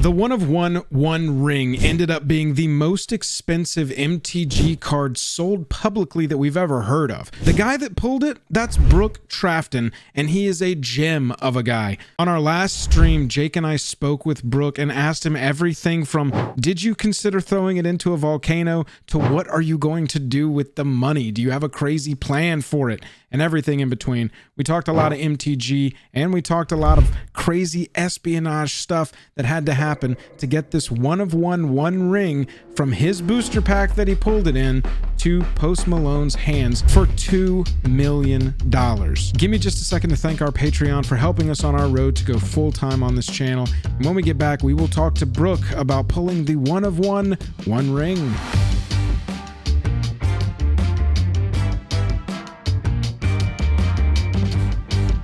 The one ring ended up being the most expensive MTG card sold publicly that we've ever heard of. The guy that pulled it, that's Brooke Trafton, and he is a gem of a guy. On our last stream, Jake and I spoke with Brooke and asked him everything from, did you consider throwing it into a volcano, to what are you going to do with the money? Do you have a crazy plan for it? And everything in between. We talked a lot of MTG, and we talked a lot of crazy espionage stuff that had to happen to get this one ring from his booster pack that he pulled it in to Post Malone's hands for $2 million. Give me just a second to thank our Patreon for helping us on our road to go full-time on this channel. And when we get back, we will talk to Brooke about pulling the one ring.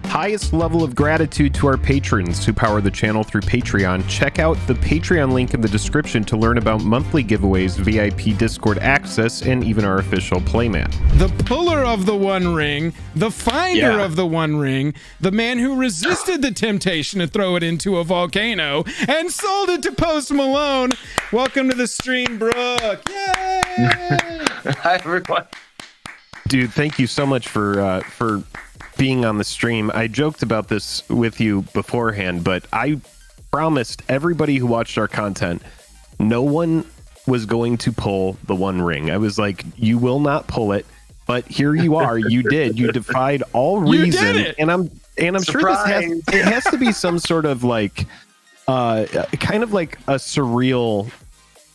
Highest level of gratitude to our patrons who power the channel through Patreon. Check out the Patreon link in the description to learn about monthly giveaways, VIP Discord access, and even our official playmat. The puller of the one ring, the finder of the one ring, the man who resisted the temptation to throw it into a volcano and sold it to Post Malone. Welcome to the stream, Brooke. Yay! Hi, everyone. Dude, thank you so much for being on the stream. I joked about this with you beforehand, but I promised everybody who watched our content no one was going to pull the one ring. I was like, you will not pull it, but here you are. You did. You defied all reason. And I'm sure it has to be some sort of like kind of like a surreal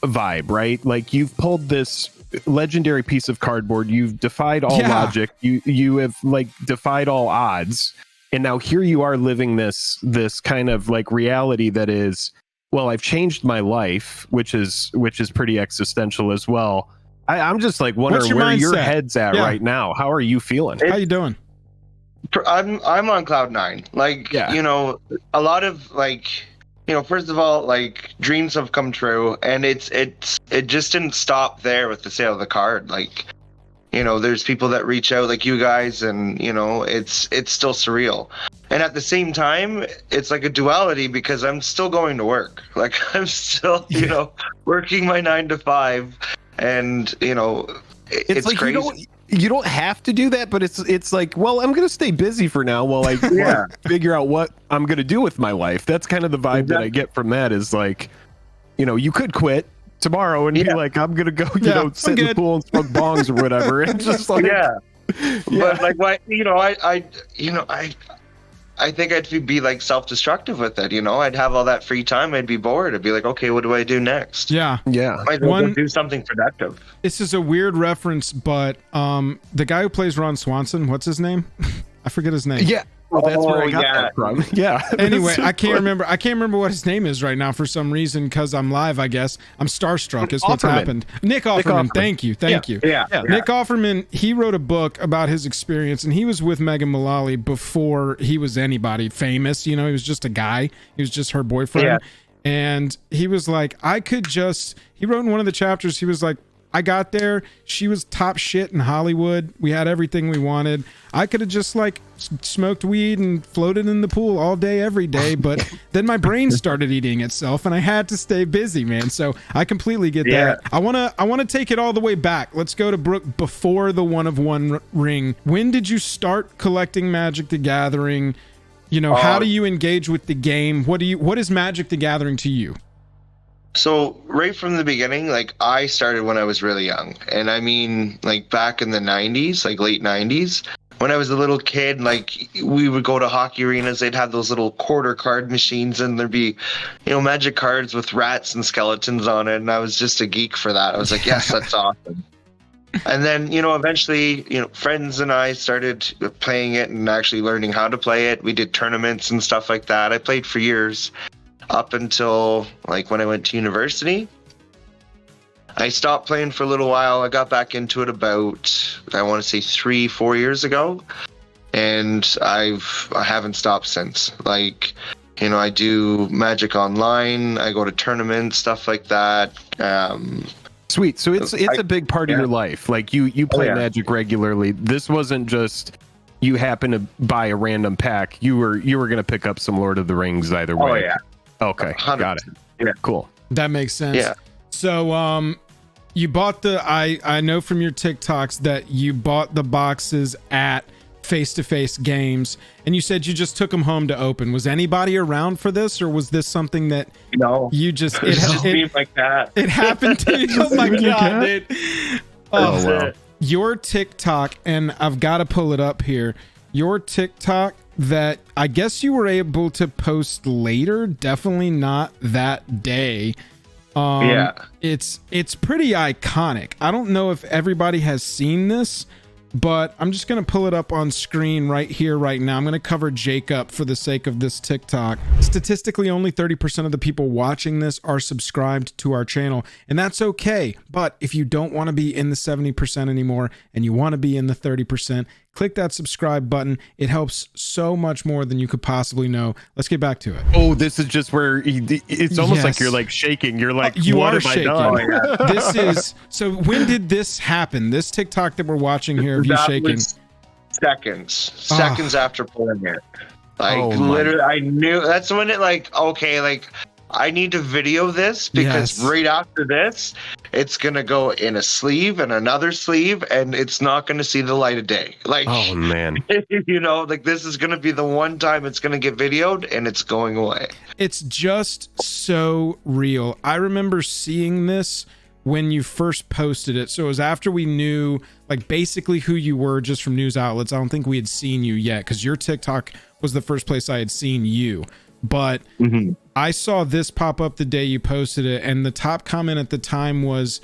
vibe, right? Like you've pulled this legendary piece of cardboard, you've defied all logic, you have like defied all odds, and now here you are living this kind of like reality that is, well, I've changed my life, which is pretty existential as well. I'm just like wondering where your head's at right now. How are you feeling? How you doing? I'm on cloud nine. Like, you know, a lot of like, you know, first of all, like dreams have come true, and it just didn't stop there with the sale of the card. Like, you know, there's people that reach out like you guys, and you know, it's still surreal. And at the same time, it's like a duality because I'm still going to work. Like I'm still, you know, working my 9 to 5, and you know, it's like crazy. You don't have to do that, but it's like, well, I'm gonna stay busy for now while I figure out what I'm gonna do with my life. That's kind of the vibe that I get from that. Is like, you know, you could quit tomorrow and be like, I'm gonna go, you know, sit in the pool and smoke bongs or whatever. And just like, but like, why, you know, I think I'd be like self-destructive with it. You know, I'd have all that free time. I'd be bored. I'd be like, okay, what do I do next? Yeah. Might as well do something productive. This is a weird reference, but the guy who plays Ron Swanson, what's his name? I forget his name. Yeah. Well, that's where I got that from. Yeah. Anyway, I can't remember what his name is right now for some reason because I'm live, I guess. I'm starstruck is what's happened. Nick Offerman. Thank you. Yeah. Nick Offerman, he wrote a book about his experience, and he was with Megan Mullally before he was anybody famous. You know, he was just a guy. He was just her boyfriend. Yeah. And he was like, he wrote in one of the chapters, he was like, I got there. She was top shit in Hollywood. We had everything we wanted. I could have just like smoked weed and floated in the pool all day, every day. But then my brain started eating itself and I had to stay busy, man. So I completely get that. I want to take it all the way back. Let's go to Brooke before the one ring. When did you start collecting Magic the Gathering? You know, how do you engage with the game? What is Magic the Gathering to you? So right from the beginning, like I started when I was really young, and I mean like back in the 90s, like late 90s, when I was a little kid, like we would go to hockey arenas, they'd have those little quarter card machines and there'd be, you know, Magic cards with rats and skeletons on it. And I was just a geek for that. I was like, yes, that's awesome. And then, you know, eventually, you know, friends and I started playing it and actually learning how to play it. We did tournaments and stuff like that. I played for years. Up until like when I went to university. I stopped playing for a little while. I got back into it about, I want to say 3-4 years ago, and I haven't stopped since. Like, you know, I do Magic online, I go to tournaments, stuff like that. Sweet. So it's a big part of your life. Like you play Magic regularly. This wasn't just you happen to buy a random pack. You were going to pick up some Lord of the Rings either way. Oh yeah. Okay, 100%. got it. Yeah. Cool. That makes sense. Yeah. So, you bought I know from your TikToks that you bought the boxes at face-to-face games, and you said you just took them home to open. Was anybody around for this, or was this something that No. you just It like that. it happened to you? Oh my god, dude. Oh, wow. Your TikTok, and I've got to pull it up here. Your TikTok that I guess you were able to post later, definitely not that day. Yeah. It's pretty iconic. I don't know if everybody has seen this, but I'm just going to pull it up on screen right here, right now. I'm going to cover Jake up for the sake of this TikTok. Statistically, only 30% of the people watching this are subscribed to our channel, and that's okay. But if you don't want to be in the 70% anymore and you want to be in the 30%, click that subscribe button. It helps so much more than you could possibly know. Let's get back to it. Oh, this is just where it's almost like Yes. you're like shaking. You're like, You what are have I shaking. done? This is so. When did this happen? This TikTok that we're watching here of you That shaking. was seconds after pulling it. Like Oh, my. literally, I knew that's when it like, okay, like I need to video this because Yes. right after this, it's gonna go in a sleeve and another sleeve, and it's not gonna see the light of day. Like, Oh, man. you know, like this is gonna be the one time it's gonna get videoed, and it's going away. It's just so real. I remember seeing this when you first posted it. So it was after we knew like basically who you were just from news outlets. I don't think we had seen you yet because your TikTok was the first place I had seen you. But I saw this pop up the day you posted it, and the top comment at the time was,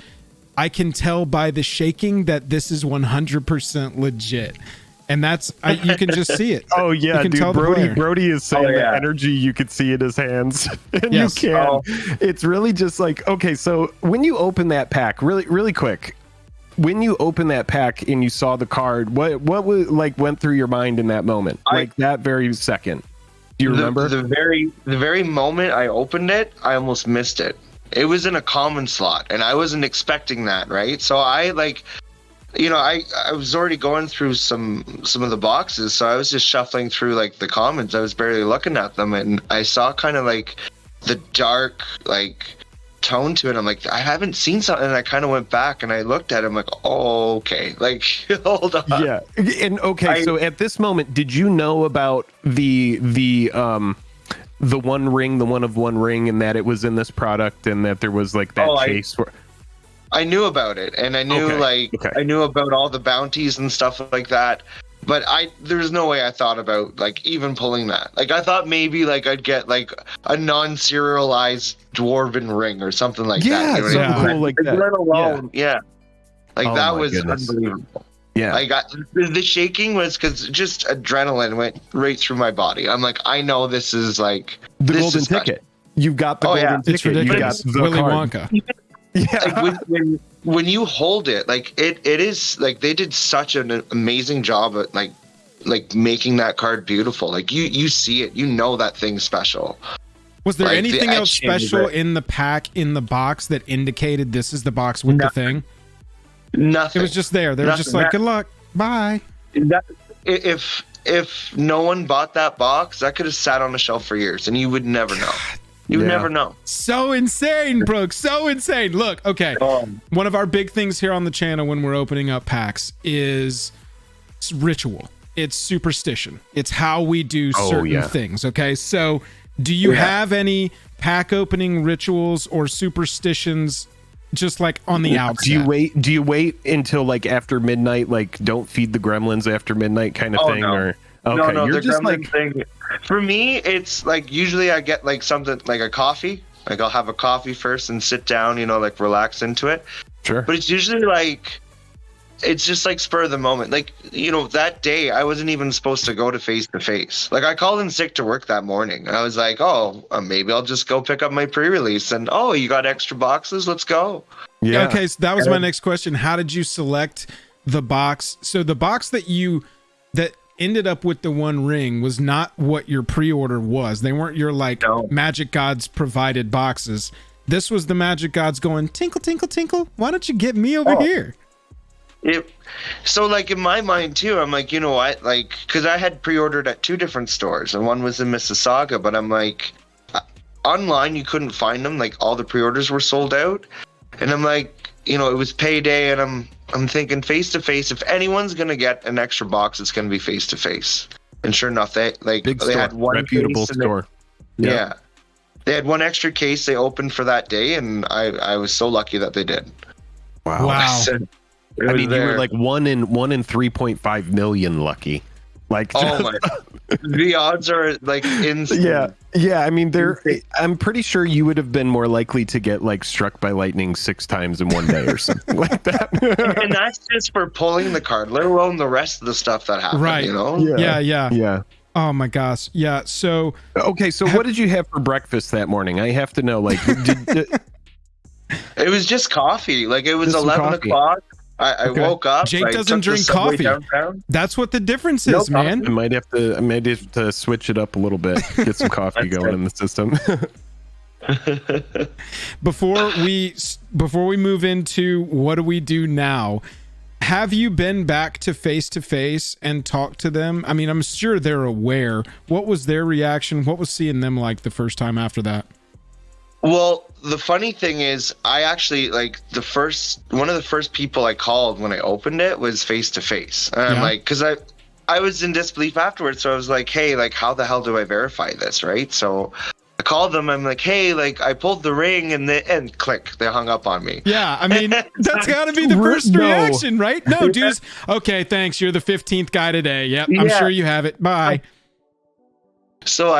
I can tell by the shaking that this is 100% legit. And that's, you can just see it. Oh, yeah, You can dude. tell the player. Brody is saying Oh, yeah. the energy you could see in his hands. And Yes. you can. Oh. It's really just like, okay, so when you open that pack, really quick, when you open that pack and you saw the card, what was, like went through your mind in that moment? Like that very second. Do you remember? The very moment I opened it, I almost missed it. It was in a common slot, and I wasn't expecting that, right? So I like, you know, I was already going through some of the boxes, so I was just shuffling through like the commons. I was barely looking at them, and I saw kind of like the dark like tone to it. I'm like, I haven't seen something, and I kind of went back and I looked at it. I'm like, oh, okay, like hold on. Yeah. And okay, so at this moment, did you know about the one ring, the one of one ring, and that it was in this product, and that there was like that chase for? I knew about it, and I knew I knew about all the bounties and stuff like that. But there's no way I thought about like even pulling that. Like I thought maybe like I'd get like a non-serialized dwarven ring or something like that. Yeah, You know what I something mean? cool like Let that. alone, yeah. Like Oh that my was goodness. unbelievable. Yeah. Like the shaking was because just adrenaline went right through my body. I'm like, I know this is like The this golden is special. ticket. You've got the Oh, yeah. golden It's ticket. You got ridiculous. the Willy card. Wonka. Yeah. Like when you hold it, like it is like they did such an amazing job at like making that card beautiful. Like you see it, you know that thing's special. Was there Like, anything the else etching of special it. in the pack, in the box, that indicated this is the box with the thing? Nothing. It was just there. They were just Nothing. like, good luck. Bye. If no one bought that box, that could have sat on a shelf for years, and you would never know. You would Yeah. never know. So insane, Brooke. So insane. Look, okay. One of our big things here on the channel when we're opening up packs is ritual. It's superstition. It's how we do certain things. Okay. So do you have any pack opening rituals or superstitions just like on the outset? Do you wait until like after midnight, like don't feed the gremlins after midnight kind of thing? No. Or okay, No, you're the just gremlin like thing. For me, it's like usually I get like something like a coffee. Like I'll have a coffee first and sit down, you know, like relax into it. sure. But it's usually like, it's just like spur of the moment. Like, you know, that day I wasn't even supposed to go to face. Like I called in sick to work that morning. And I was like, oh, maybe I'll just go pick up my pre-release. And oh, you got extra boxes? Let's go. Yeah. Okay, so that was my next question. How did you select the box? So the box that ended up with the one ring was not what your pre-order was. They weren't your like Magic Gods provided boxes. This was the Magic Gods going, tinkle, tinkle, tinkle. Why don't you get me over here? So like in my mind too, I'm like, you know what? Like, cause I had pre-ordered at 2 different stores and one was in Mississauga, but I'm like, online you couldn't find them. Like all the pre-orders were sold out, and I'm like, it was payday, and I'm thinking face to face. If anyone's gonna get an extra box, it's gonna be face to face. And sure enough, they had one reputable store. Yeah, they had one extra case they opened for that day, and I was so lucky that they did. Wow. I mean, you were like 1 in 3.5 million lucky. Like, oh my, the odds are like insane. Yeah. I mean, I'm pretty sure you would have been more likely to get like struck by lightning 6 times in one day or something like that. And that's just for pulling the card, let alone the rest of the stuff that happened. Right. Yeah. Oh my gosh. Yeah. So okay. So what did you have for breakfast that morning? I have to know. Like, it was just coffee. Like it was 11 o'clock. I woke up. Jake doesn't drink coffee. Downtown. That's what the difference is, man. I might have to switch it up a little bit. Get some coffee going in the system. Before we move into what do we do now, have you been back to face and talked to them? I mean, I'm sure they're aware. What was their reaction? What was seeing them like the first time after that? Well, the funny thing is, I actually one of the first people I called when I opened it was face to face. And I'm like, because I was in disbelief afterwards. So I was like, hey, like, how the hell do I verify this? Right. So I called them. I'm like, hey, like, I pulled the ring and click, they hung up on me. Yeah. I mean, that's got to be the first reaction, right? No, dude. Okay. Thanks. You're the 15th guy today. Yep. I'm sure you have it. Bye. So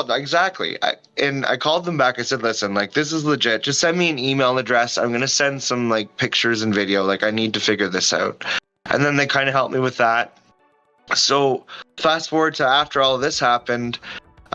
exactly. I called them back. I said, listen, like, this is legit. Just send me an email address. I'm going to send some like pictures and video. Like, I need to figure this out. And then they kind of helped me with that. So fast forward to after all of this happened,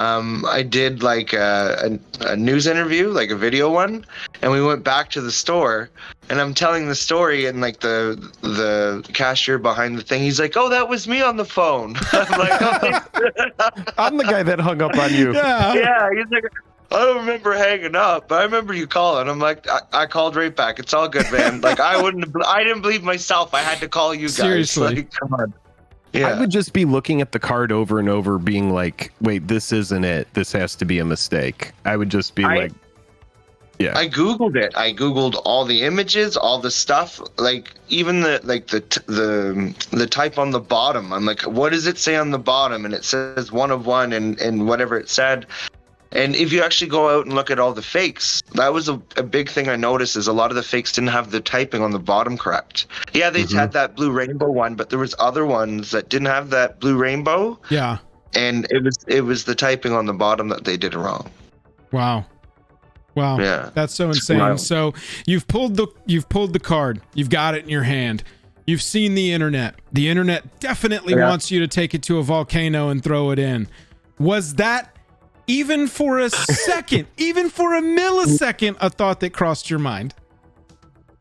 I did like a news interview, like a video one, and we went back to the store, and I'm telling the story, and like the cashier behind the thing, he's like, "Oh, that was me on the phone." I'm like, "Oh, I'm the guy that hung up on you." Yeah. He's like, I don't remember hanging up, but I remember you calling. I'm like, I called right back. It's all good, man. Like I didn't believe myself. I had to call you guys. Seriously. Like, come on. Yeah. I would just be looking at the card over and over, being like, wait, this isn't it. This has to be a mistake. I would just be like, yeah. I Googled it. I Googled all the images, all the stuff, like even the type on the bottom. I'm like, what does it say on the bottom? And it says 1 of 1 and whatever it said. And if you actually go out and look at all the fakes, that was a big thing I noticed is a lot of the fakes didn't have the typing on the bottom correct. Yeah, they had that blue rainbow one, but there was other ones that didn't have that blue rainbow. Yeah. And it was the typing on the bottom that they did wrong. Wow. Yeah. That's so insane. Wow. So you've pulled the card. You've got it in your hand. You've seen the internet. The internet definitely wants you to take it to a volcano and throw it in. Was that even for a second, even for a millisecond, a thought that crossed your mind?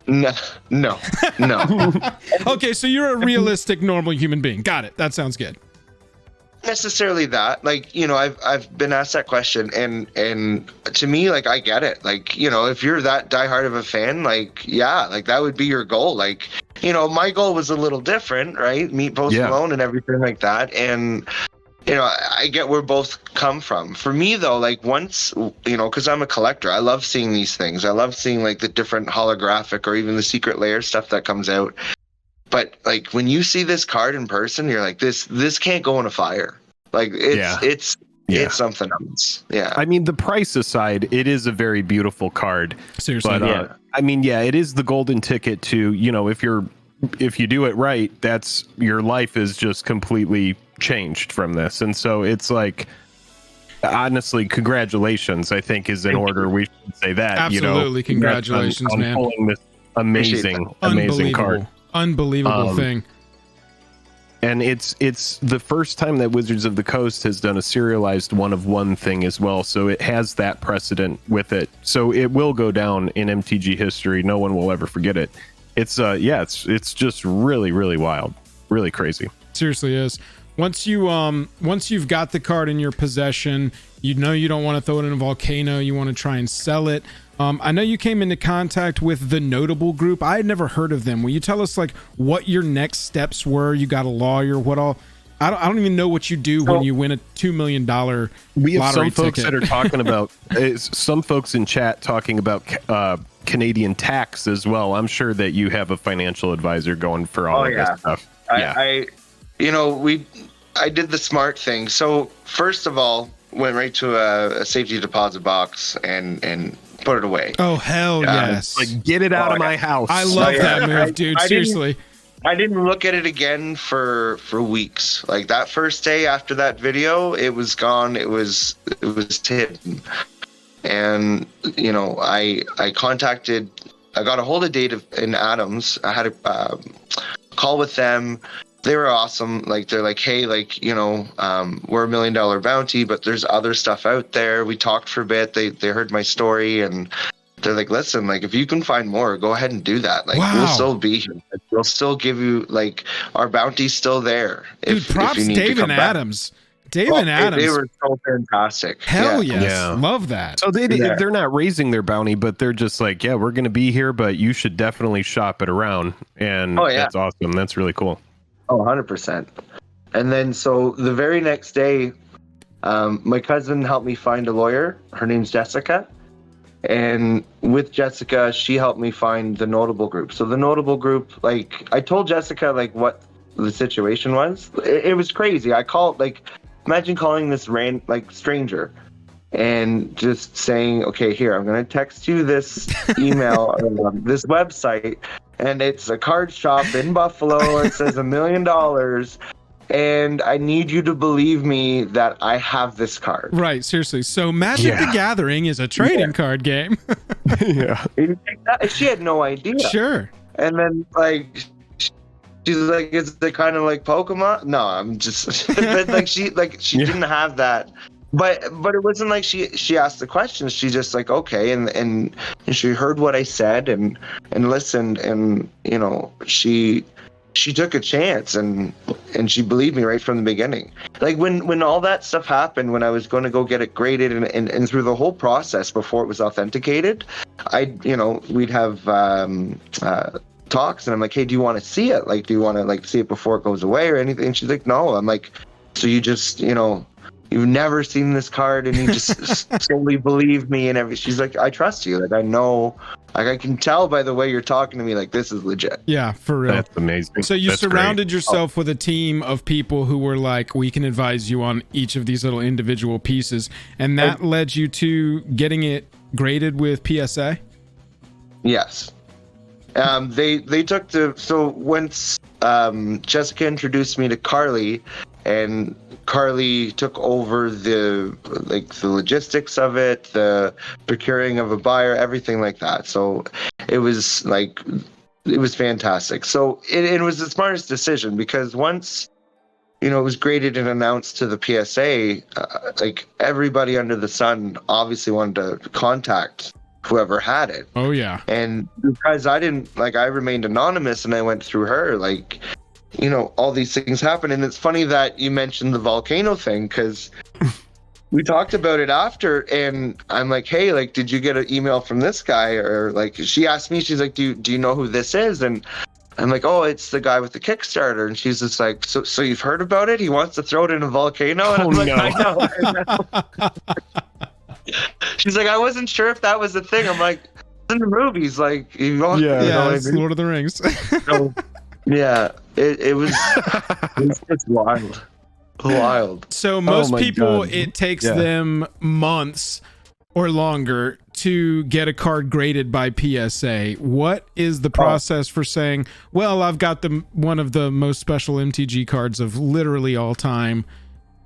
No. Okay, so you're a realistic, normal human being. Got it. That sounds good. Necessarily that, like, I've been asked that question, and to me, like, I get it. Like, if you're that diehard of a fan, like, yeah, like that would be your goal. Like, my goal was a little different, right? Meet Post Malone and everything like that, and I get where both come from. For me, though, like once, because I'm a collector, I love seeing these things. I love seeing like the different holographic or even the secret layer stuff that comes out. But like when you see this card in person, you're like, this can't go in a fire. Like it's something else. Yeah. I mean, the price aside, it is a very beautiful card. Seriously. But I mean, yeah, it is the golden ticket to, if you do it right, that's your life is just completely changed from this. And so it's like, honestly, congratulations, I think is in order. We should say that. Absolutely. Congratulations, on man. Pulling this amazing card. Unbelievable thing. And it's the first time that Wizards of the Coast has done a serialized 1 of 1 thing as well. So it has that precedent with it. So it will go down in MTG history. No one will ever forget it. It's just really, really wild. Really crazy. Seriously is. Once you've got the card in your possession, you don't want to throw it in a volcano. You want to try and sell it. I know you came into contact with the Notable Group. I had never heard of them. Will you tell us like what your next steps were? You got a lawyer? What all? I don't even know what you do when you win a $2 million We have lottery some folks ticket. that are talking about some folks in chat talking about Canadian tax as well. I'm sure that you have a financial advisor going for all of this stuff. I did the smart thing. So first of all, went right to a safety deposit box and put it away. Oh, hell yes. Like, get it out of my house. I love that move, dude. Seriously. I didn't look at it again for weeks. Like that first day after that video, it was gone. It was hidden. And I got a hold of Dave and Adams. I had a call with them. They were awesome. Like they're like, hey, like we're $1 million bounty, but there's other stuff out there. We talked for a bit. They heard my story and they're like, listen, like if you can find more, go ahead and do that. Like we'll still be here. We'll still give you like our bounty's still there. Dude, props Dave and Adams. Dave and Adams. They were so fantastic. Hell yes. Love that. So they're not raising their bounty, but they're just like, yeah, we're going to be here, but you should definitely shop it around. And that's awesome. That's really cool. Oh, 100%. And then so the very next day, my cousin helped me find a lawyer. Her name's Jessica. And with Jessica, she helped me find the notable group. So the notable group, like I told Jessica like what the situation was. It was crazy. I called, like, imagine calling this stranger and just saying, okay, here, I'm going to text you this email or this website, and it's a card shop in Buffalo. It says $1 million. And I need you to believe me that I have this card. Right, seriously. So Magic the Gathering is a trading card game. Yeah. She had no idea. Sure. And then, like, she's like, is it kind of like Pokemon? No, I'm just, but like, she didn't have that. But it wasn't like she asked the questions. She just like, okay. And she heard what I said and listened. And, she took a chance and she believed me right from the beginning. Like when all that stuff happened, when I was going to go get it graded and through the whole process before it was authenticated, we'd have talks and I'm like, hey, do you want to see it? Like, do you want to like see it before it goes away or anything? And she's like, no. I'm like, so you just, you've never seen this card and you just solely believe me and everything. She's like, I trust you. Like, I know, like, I can tell by the way you're talking to me, like, this is legit. Yeah, for real. That's amazing. So you That's surrounded great. yourself with a team of people who were like, we can advise you on each of these little individual pieces. And that led you to getting it graded with PSA? Yes. They took so once Jessica introduced me to Carly and Carly took over the logistics of it, the procuring of a buyer, everything like that. So it was fantastic. So it was the smartest decision because once, it was graded and announced to the PSA, like everybody under the sun obviously wanted to contact whoever had it. Oh yeah. And because I remained anonymous and I went through her, like, all these things happen. And it's funny that you mentioned the volcano thing because we talked about it after and I'm like, hey, like, did you get an email from this guy? Or like, she asked me, she's like, do you know who this is? And I'm like, oh, it's the guy with the Kickstarter. And she's just like, so you've heard about it? He wants to throw it in a volcano? And I'm like, I know. She's like, I wasn't sure if that was the thing. I'm like, it's in the movies, like, It's Lord of the Rings. So, yeah, it was it's wild. So most people, God. it takes them months or longer to get a card graded by PSA. What is the process for saying, well, I've got one of the most special MTG cards of literally all time.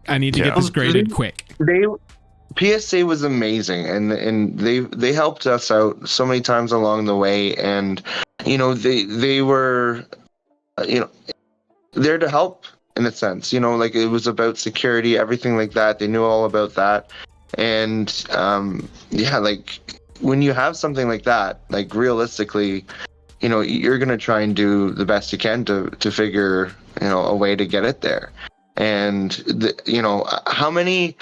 I need to get this graded quick. PSA was amazing and they helped us out so many times along the way and they were there to help in a sense, like it was about security, everything like that. They knew all about that. And like when you have something like that, like realistically, you're going to try and do the best you can to figure, a way to get it there. And how many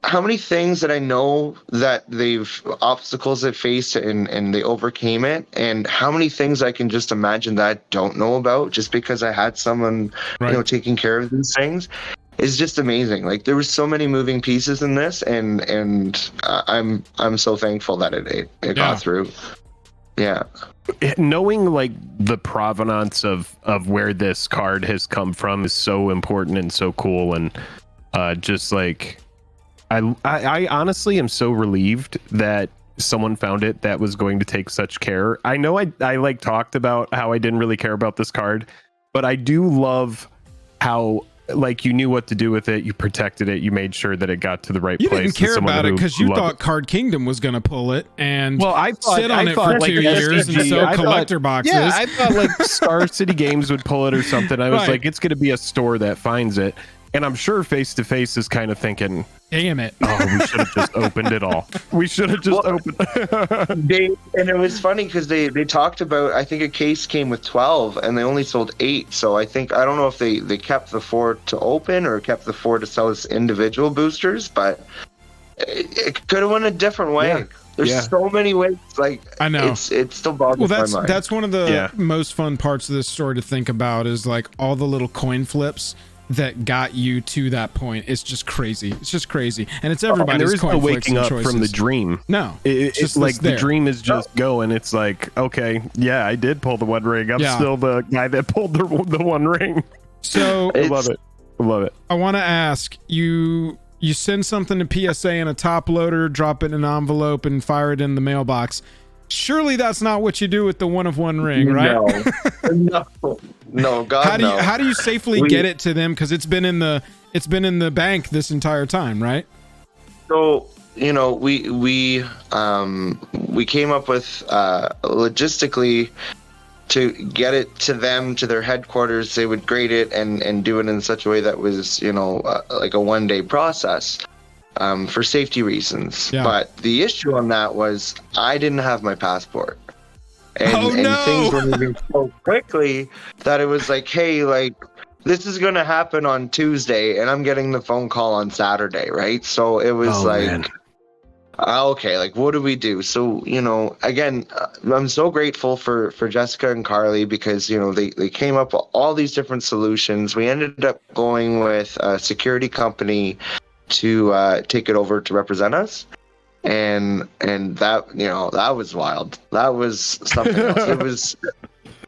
how many things that I know that obstacles they faced and they overcame it, and how many things I can just imagine that I don't know about just because I had someone, Right. taking care of these things. Is just amazing. Like there was so many moving pieces in this, and I'm so thankful that it got through. Yeah. Knowing like the provenance of where this card has come from is so important and so cool, and just like I honestly am so relieved that someone found it that was going to take such care. I know I like talked about how I didn't really care about this card, but I do love how like you knew what to do with it, you protected it, you made sure that it got to the right You place. didn't care about it because you thought Card Kingdom was going to pull it and sit on it for 2 years and sell collector boxes. Yeah, I thought like Star City Games would pull it or something. I was like, it's going to be a store that finds it. And I'm sure Face to Face is kind of thinking, damn it. Oh, we should have just opened it all. We should have just opened. And it was funny because they talked about, I think a case came with 12 and they only sold 8. So I don't know if they kept the 4 to open or kept the 4 to sell as individual boosters, but it could have went a different way. Yeah. There's so many ways. Like I know it still boggles my mind. That's one of the most fun parts of this story to think about is like all the little coin flips that got you to that point. It's just crazy. It's just crazy, and it's everybody's there is coin no flips waking and up choices. from the dream. No, it's like the dream is just going. It's like, okay, yeah, I did pull the one ring. I'm still the guy that pulled the one ring. So I love it. I love it. I want to ask you. You send something to PSA in a top loader, drop it in an envelope, and fire it in the mailbox. Surely that's not what you do with the one of one ring, right? No, God, how do you safely get it to them? Because it's been in the bank this entire time, right? So we came up with logistically to get it to them, to their headquarters. They would grade it and do it in such a way that was like a 1-day process. For safety reasons. Yeah. But the issue on that was I didn't have my passport. And things were moving so quickly that it was like, hey, like, this is going to happen on Tuesday, and I'm getting the phone call on Saturday, right? So it was okay, like, what do we do? So, again, I'm so grateful for Jessica and Carly because, they came up with all these different solutions. We ended up going with a security company to take it over to represent us, and that that was wild. That was something else.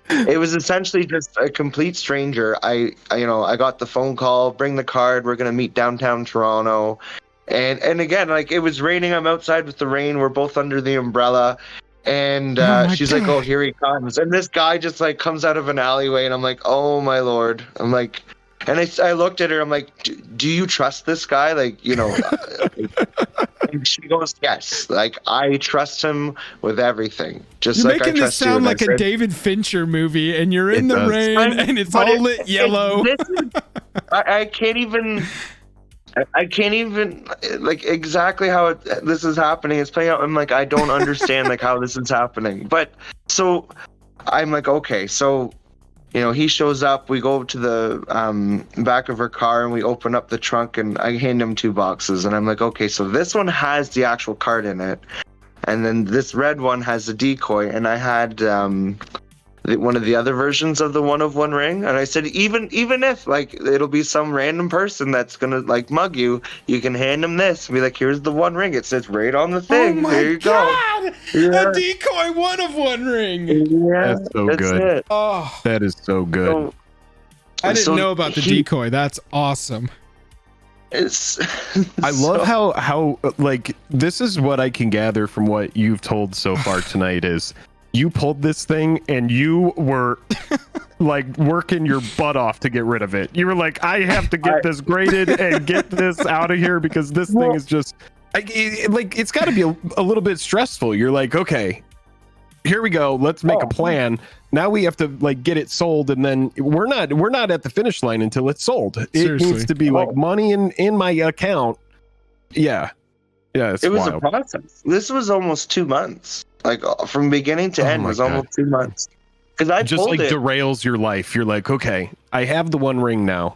It was essentially just a complete stranger. I got the phone call, bring the card, we're gonna meet downtown Toronto, and again, like, it was raining. I'm outside with the rain, we're both under the umbrella, and she's like, oh, here he comes, and this guy just like comes out of an alleyway, and I'm like, oh my lord. I'm like, and I looked at her. I'm like, do you trust this guy? Like, and she goes, yes. Like, I trust him with everything. Just you're like making I trust this sound you. like a David Fincher movie, and you're in the rain, and it's all lit yellow. I can't even. I can't even like exactly how this is happening. It's playing out. I'm like, I don't understand like how this is happening. But so I'm like, okay, so. He shows up, we go to the back of her car and we open up the trunk and I hand him 2 boxes and I'm like, okay, so this one has the actual card in it. And then this red one has the decoy. And I had one of the other versions of the one of one ring. And I said, even if like it'll be some random person that's going to like mug you, you can hand them this and be like, here's the one ring. It says right on the thing. Oh there you God! go. Yeah. A decoy one of one ring. Yeah, that's so good. It. Oh, that is so good. So, I didn't know about the decoy. That's awesome. I love how like this is what I can gather from what you've told so far tonight is you pulled this thing and you were like working your butt off to get rid of it. You were like, I have to get this graded and get this out of here because this thing is just it's got to be a little bit stressful. You're like, okay, here we go. Let's make a plan. Now we have to like get it sold, and then we're not at the finish line until it's sold. Seriously. It needs to be like money in my account. Yeah. It was wild. a process. This was almost 2 months. Like from beginning to end was almost 2 months. Because I just pulled like it. derails your life. You're like, okay, I have the one ring now.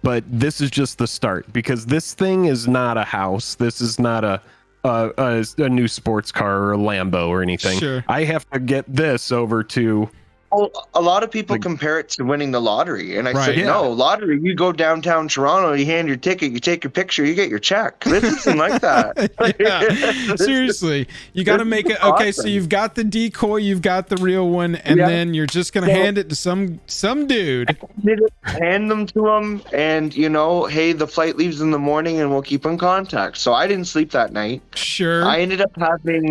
but this is just the start, because this thing is not a house. This is not a new sports car or a Lambo or anything. Sure. I have to get this over to. Well, a lot of people compare it to winning the lottery, and I said, no, lottery, you go downtown Toronto, you hand your ticket, you take your picture, you get your check. This isn't like that. Seriously, you got to make it okay. So you've got the decoy, you've got the real one, and then you're just gonna hand it to some dude. Hand them to him, and hey, the flight leaves in the morning, and we'll keep in contact. So I didn't sleep that night. Sure. I ended up having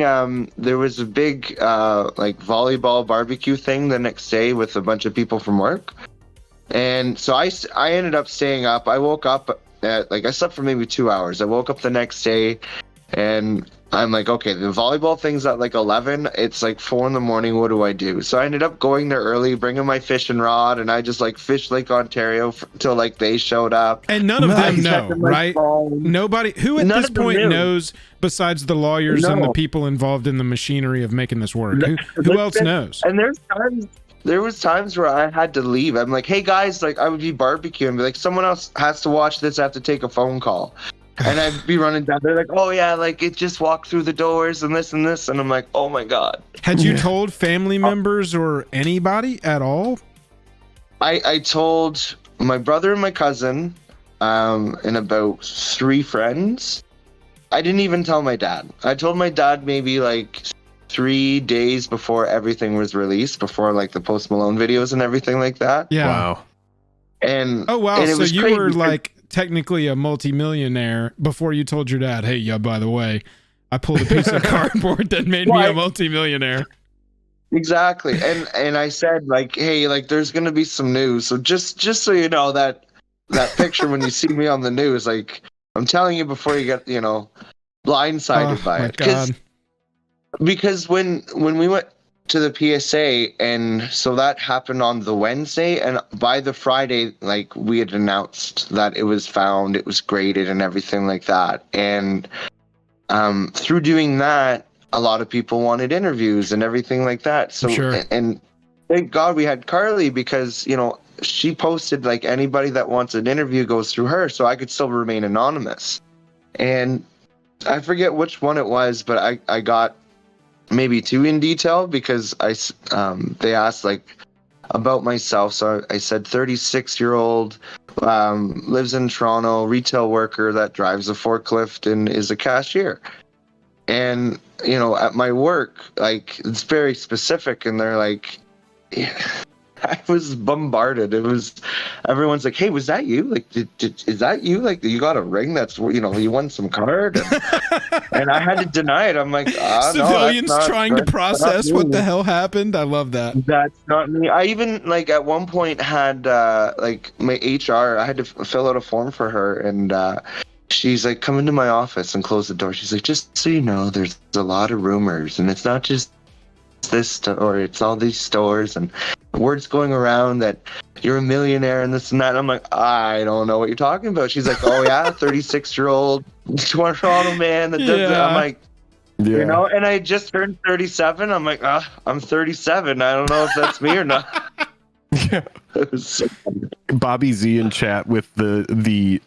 there was a big like volleyball barbecue thing the next day with a bunch of people from work, and so I ended up staying up. I woke up at, I slept for maybe 2 hours. I woke up the next day, and I'm like, okay, the volleyball thing's at 11. It's 4 in the morning. What do I do? So I ended up going there early, bringing my fishing rod, and I just fished Lake Ontario till they showed up. And none of them know, right? Nobody who at this point knows besides the lawyers and the people involved in the machinery of making this work. Who else knows? And there was times where I had to leave. I'm like, hey guys, I would be barbecuing and be like, someone else has to watch this. I have to take a phone call. And I'd be running down. They're like, oh yeah, it just walked through the doors and this and this. And I'm like, oh my God. Had you told family members or anybody at all? I told my brother and my cousin, and about 3 friends. I didn't even tell my dad. I told my dad maybe 3 days before everything was released, before the Post Malone videos and everything like that. Yeah. Wow. And oh wow, and it so was you were because, technically a multimillionaire before you told your dad, hey, yeah, by the way, I pulled a piece of cardboard that made me a multimillionaire. Exactly. And I said hey, there's gonna be some news. So just so you know that picture when you see me on the news, I'm telling you before you get, blindsided by it. Because when we went to the PSA, and so that happened on the Wednesday, and by the Friday, we had announced that it was found, it was graded and everything like that. And through doing that, a lot of people wanted interviews and everything like that. So and thank God we had Carly, because she posted anybody that wants an interview goes through her, so I could still remain anonymous. And I forget which one it was, but I got maybe 2 in detail, because they asked about myself. So I said 36-year-old, lives in Toronto, retail worker that drives a forklift and is a cashier. And at my work, it's very specific, and they're I was bombarded. It was, everyone's like, hey, was that you? Is that you? You got a ring that's, you won some card? And I had to deny it. I'm like, civilians no, trying to process what the hell happened. I love that. That's not me. I even, at one point had, my HR, I had to fill out a form for her, and she's like, come into my office and close the door. She's like, just so you know, there's a lot of rumors, and it's not just this store, it's all these stores, and words going around that you're a millionaire and this and that. And I'm like, I don't know what you're talking about. She's like, oh yeah, 36-year-old Toronto man that does that. I'm like, and I just turned 37. I'm like, I'm 37. I don't know if that's me or not. It was so funny. Bobby Z in chat with the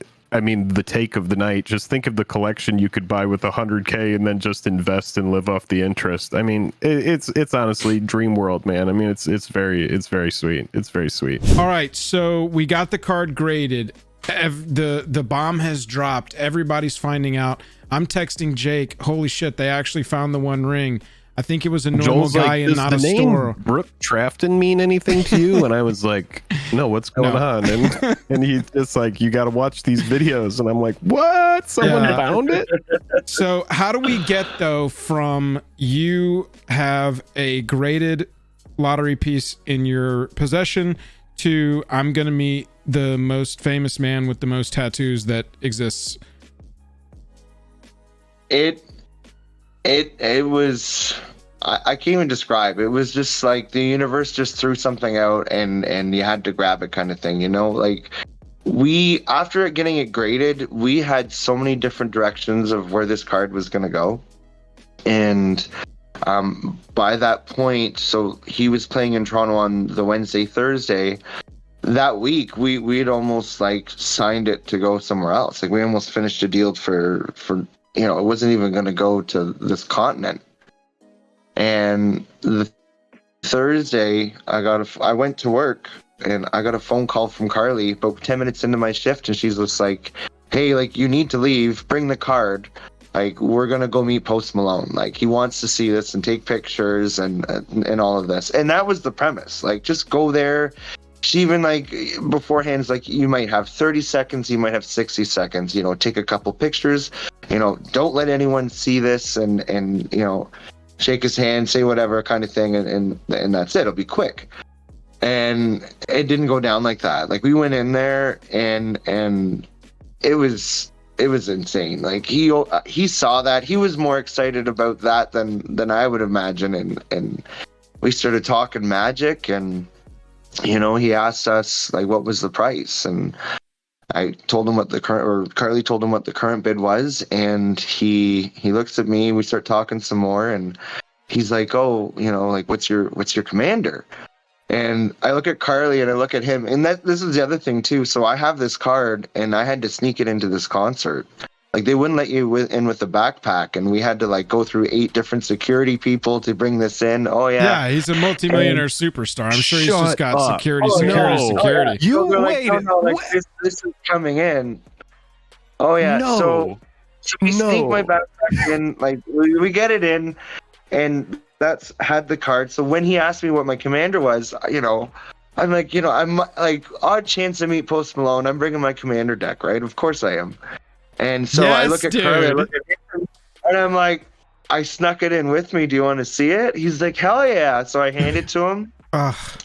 take of the night. Just think of the collection you could buy with $100K and then just invest and live off the interest. I mean, it's honestly dream world, man. I mean, it's very sweet. It's very sweet. All right, so we got the card graded. The bomb has dropped. Everybody's finding out. I'm texting Jake. Holy shit, they actually found the one ring. I think it was a normal Joel's guy and not a store. Brooke Trafton mean anything to you? And I was like, no, what's going on? And he's just like, you got to watch these videos. And I'm like, what? Someone found it? So how do we get, though, from you have a graded lottery piece in your possession to I'm going to meet the most famous man with the most tattoos that exists? It was, I can't even describe. It was just the universe just threw something out, and you had to grab it, kind of thing, we, after getting it graded, we had so many different directions of where this card was going to go. And by that point, so he was playing in Toronto on the Wednesday, Thursday. that week we'd almost like signed it to go somewhere else. Like we almost finished a deal for it wasn't even going to go to this continent. And the Thursday I went to work and I got a phone call from Carly about 10 minutes into my shift, and she's just like, hey, like, you need to leave, bring the card, like, we're gonna go meet Post Malone, like, he wants to see this and take pictures and all of this. And that was the premise, like, just go there. She even, like, beforehand, like, you might have 30 seconds, you might have 60 seconds, take a couple pictures, don't let anyone see this, and shake his hand, say whatever kind of thing, and that's it. It'll be quick. And it didn't go down like that. Like, we went in there and it was insane. Like, he saw that. He was more excited about that than I would imagine. And we started talking magic, and he asked us, like, what was the price, and I told him Carly told him what the current bid was, and he looks at me, we start talking some more, and he's like, oh, like, what's your commander? And I look at Carly and I look at him, and this is the other thing too. So I have this card, and I had to sneak it into this concert. Like, they wouldn't let you in with the backpack, and we had to, like, go through 8 different security people to bring this in. Oh yeah, he's a multimillionaire superstar. I'm sure he's just got up. security. You so wait. Like, no, like, this is coming in. Oh yeah. No. So we sneak my backpack in. Like, we get it in, and that's had the card. So when he asked me what my commander was, I'm like, I'm like, odd chance to meet Post Malone, I'm bringing my commander deck, right? Of course I am. And so I look at Carly, I look at him, and I'm like, I snuck it in with me. Do you want to see it? He's like, hell yeah. So I hand it to him.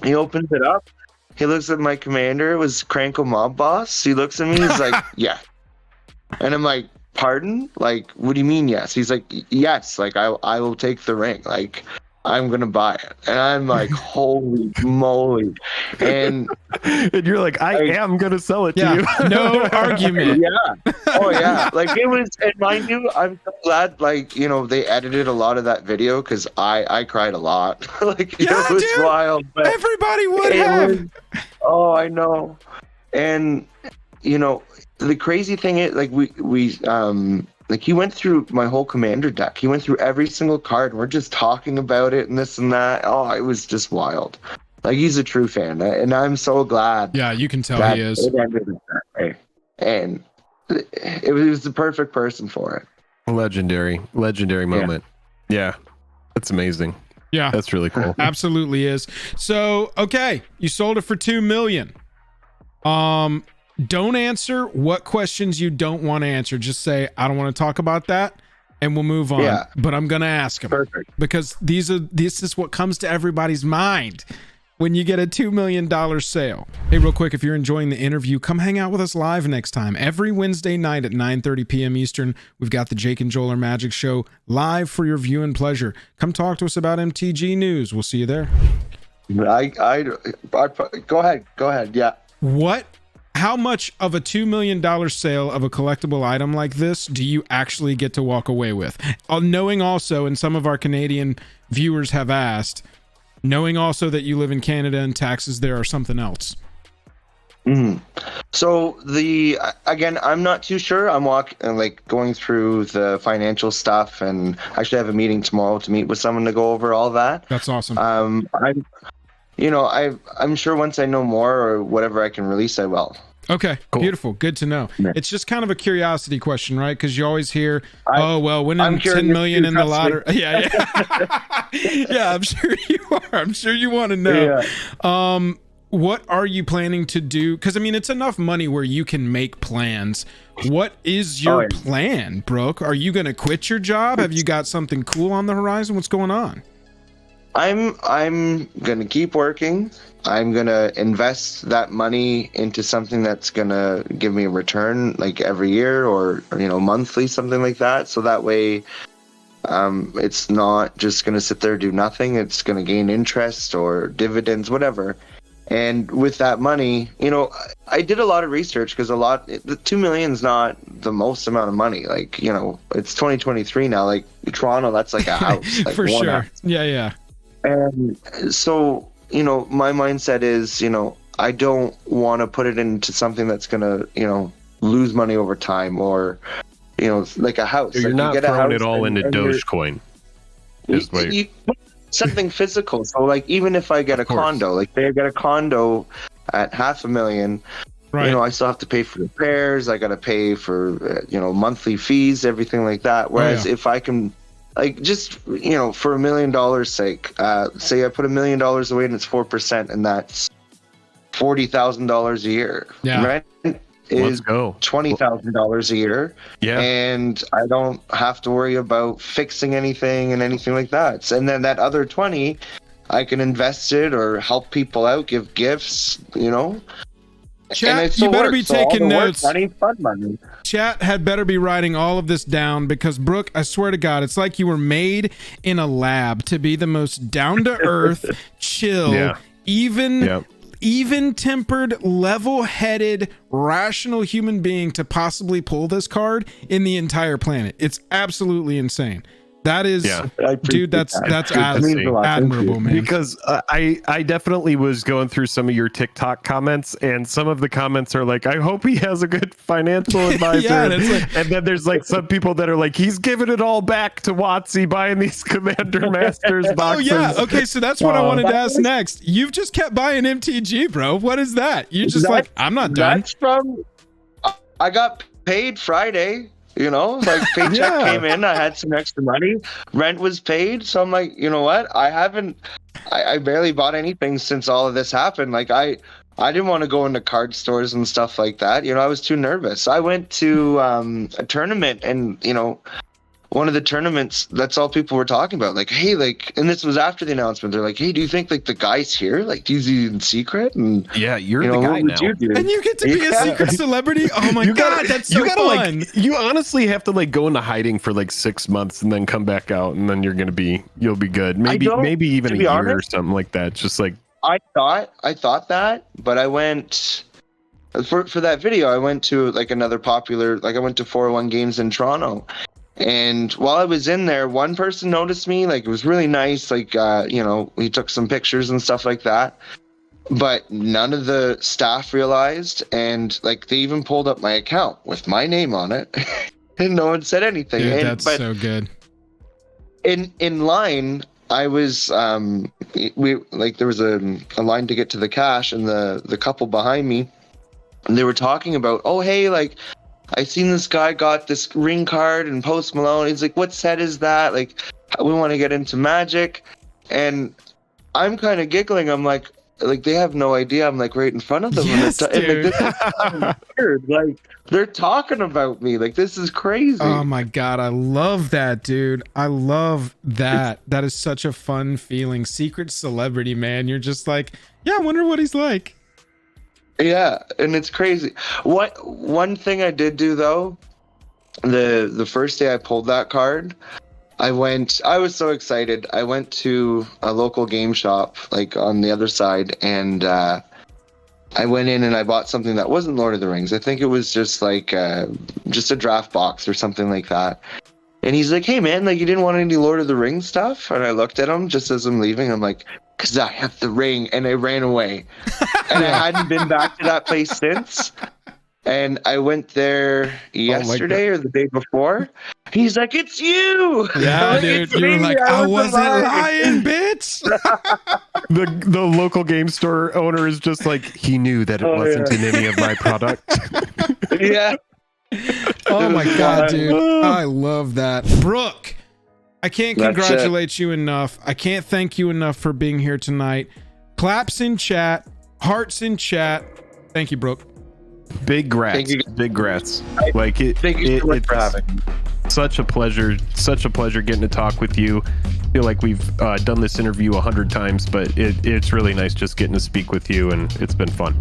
He opens it up. He looks at my commander. It was Cranko Mob Boss. He looks at me. He's like, yeah. And I'm like, pardon? Like, what do you mean yes? He's like, yes. Like, I will take the ring. Like, I'm going to buy it. And I'm like, holy moly. And you're like, I am going to sell it to you. No argument. Yeah. Oh, yeah. Like, it was, and mind you, I'm so glad, like, they edited a lot of that video, because I cried a lot. Like, it was wild. But everybody would have. Oh, I know. And, the crazy thing is, like, we like, he went through my whole commander deck. He went through every single card, and we're just talking about it and this and that. Oh, it was just wild. Like, he's a true fan, and I'm so glad. Yeah, you can tell he is. It ended that way. And it was the perfect person for it. Legendary moment. Yeah, that's amazing. Yeah, that's really cool. Absolutely is. So, okay, you sold it for $2 million. Don't answer what questions you don't want to answer. Just say, I don't want to talk about that, and we'll move on. Yeah. But I'm going to ask them. Perfect. Because this is what comes to everybody's mind when you get a $2 million sale. Hey, real quick, if you're enjoying the interview, come hang out with us live next time. Every Wednesday night at 9:30 p.m. Eastern, we've got the Jake and Joel Magic Show live for your view and pleasure. Come talk to us about MTG news. We'll see you there. I go ahead. Yeah. How much of a $2 million sale of a collectible item like this do you actually get to walk away with? Knowing also, and some of our Canadian viewers have asked, knowing also that you live in Canada and taxes there are something else. So again, I'm not too sure. I'm going through the financial stuff, and actually I have a meeting tomorrow to meet with someone to go over all that. That's awesome. I'm sure once I know more or whatever I can release, I will. Okay, cool. Beautiful. Good to know. Yeah. It's just kind of a curiosity question, right? Because you always hear, winning 10 million in the lottery. Yeah. Yeah, I'm sure you are. I'm sure you want to know. Yeah. What are you planning to do? Because, I mean, it's enough money where you can make plans. What is your plan, Brooke? Are you going to quit your job? Have you got something cool on the horizon? What's going on? I'm gonna keep working. I'm gonna invest that money into something that's gonna give me a return, like every year or monthly, something like that. So that way, it's not just gonna sit there and do nothing. It's gonna gain interest or dividends, whatever. And with that money, I did a lot of research, because the $2 million is not the most amount of money. Like, it's 2023 now. Like, Toronto, that's like a house. Like, for sure. House. Yeah. And so, my mindset is, I don't want to put it into something that's gonna, lose money over time, or, like a house. So you're like not you get a throwing house it all into you're- Dogecoin. you something physical. So like, even if I get a condo, like say I get a condo at $500,000, Right. I still have to pay for repairs. I got to pay for, monthly fees, everything like that. Whereas if I can, like, just, for $1 million sake, say I put $1 million away and it's 4%, and that's $40,000 a year. Yeah. Rent Let's is go. $20,000 a year. Yeah. And I don't have to worry about fixing anything and anything like that. And then that other 20, I can invest it or help people out, give gifts, Chat, you better be taking notes. Money, fun money. Chat had better be writing all of this down, because Brooke, I swear to God, it's like you were made in a lab to be the most down to earth, chill, even-tempered, level-headed, rational human being to possibly pull this card in the entire planet. It's absolutely insane. That is, dude, that's admirable, man. Because I definitely was going through some of your TikTok comments, and some of the comments are like, I hope he has a good financial advisor. And then there's like some people that are like, he's giving it all back to Watsy buying these Commander Masters boxes. Oh yeah, okay, so that's what I wanted to ask next. You've just kept buying MTG, bro. What is that? You're just like, I'm not done. That's from, I got paid Friday. Like paycheck came in, I had some extra money, rent was paid, so I'm like, you know what, I barely bought anything since all of this happened. Like I didn't want to go into card stores and stuff like that. I was too nervous. I went to a tournament, and one of the tournaments, that's all people were talking about. Like, hey, like, and this was after the announcement. They're like, hey, do you think like the guy's here? Like, is he in secret? And yeah, you're the guy now. And you get to be a secret celebrity. Oh my God, that's so fun. Like, you honestly have to like go into hiding for like 6 months and then come back out, and then you'll be good. Maybe even a year or something like that. Just like I thought that, but I went for that video. I went to like another popular, like I went to 401 Games in Toronto. And while I was in there, one person noticed me. Like, it was really nice. Like, he took some pictures and stuff like that. But none of the staff realized. And, like, they even pulled up my account with my name on it. And no one said anything. Dude, that's so good. In line, I was, there was a line to get to the cash. And the couple behind me, and they were talking about, oh, hey, like, I seen this guy got this ring card and Post Malone. He's like, what set is that? Like, we want to get into Magic. And I'm kind of giggling. I'm like they have no idea. I'm like right in front of them. Yes, and like, this is so weird. Like, they're talking about me. Like, this is crazy. Oh my God, I love that, dude. I love that. That is such a fun feeling. Secret celebrity, man. You're just like, yeah, I wonder what he's like. Yeah, and it's crazy. One thing I did do though, the first day I pulled that card, I was so excited. I went to a local game shop, like on the other side, and I went in and I bought something that wasn't Lord of the Rings. I think it was just like just a draft box or something like that. And he's like, hey man, like, you didn't want any Lord of the Rings stuff? And I looked at him just as I'm leaving. I'm like, because I have the ring. And I ran away. And I hadn't been back to that place since. And I went there yesterday or the day before. He's like, it's you. Yeah, dude. You were like, I wasn't lying, bitch. the local game store owner is just like, he knew that it wasn't in any of my product. Yeah. Oh my God, dude. I love that. Brooke, I can't congratulate you enough. I can't thank you enough for being here tonight. Claps in chat, hearts in chat. Thank you, Brooke. Big grats. Big grats. Like it. Thank you so much for having me. Such a pleasure getting to talk with you. I feel like we've done this interview 100 times, but it's really nice just getting to speak with you, and it's been fun.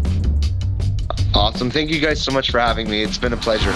Awesome. Thank you guys so much for having me. It's been a pleasure.